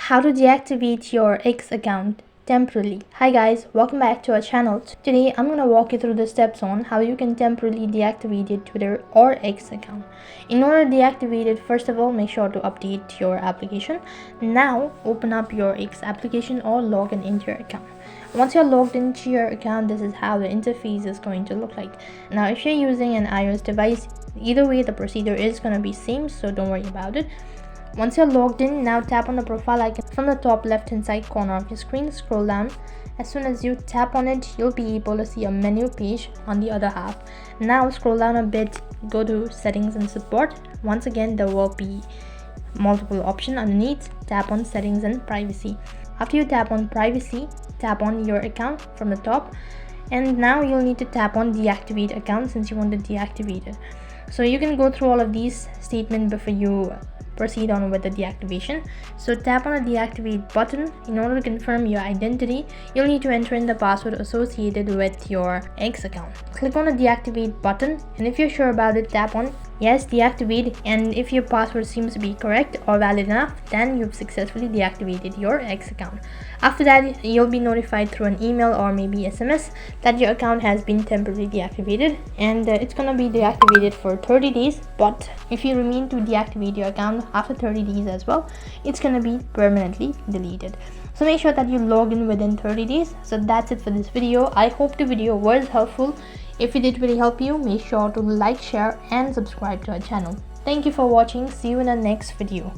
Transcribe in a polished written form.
How to deactivate your X account temporarily. Hi guys, welcome back to our channel. Today I'm going to walk you through the steps on how you can temporarily deactivate your Twitter or X account. In order to deactivate it, first of all, make sure to update your application. Now open up your X application or log into your account. Once you're logged into your account, this is how the interface is going to look like. Now if you're using an iOS device, either way the procedure is going to be same, so don't worry about it. Once you're logged in, now tap on the profile icon from the top left hand side corner of your screen. Scroll down. As soon as you tap on it, you'll be able to see a menu page on the other half. Now scroll down a bit, go to settings and support. Once again, there will be multiple options underneath. Tap on settings and privacy. After you tap on privacy, tap on your account from the top, and now you'll need to tap on deactivate account since you want to deactivate it. So you can go through all of these statements before you proceed on with the deactivation. So tap on the deactivate button. In order to confirm your identity, you'll need to enter in the password associated with your X account. Click on the deactivate button, and if you're sure about it, tap on yes, deactivate, and if your password seems to be correct or valid enough, then you've successfully deactivated your X account. After that, you'll be notified through an email or maybe SMS that your account has been temporarily deactivated, and it's gonna be deactivated for 30 days. But if you remain to deactivate your account after 30 days as well, it's gonna be permanently deleted. So make sure that you log in within 30 days. So that's it for this video. I hope the video was helpful. If it did really help you, make sure to like, share and subscribe to our channel. Thank you for watching. See you in the next video.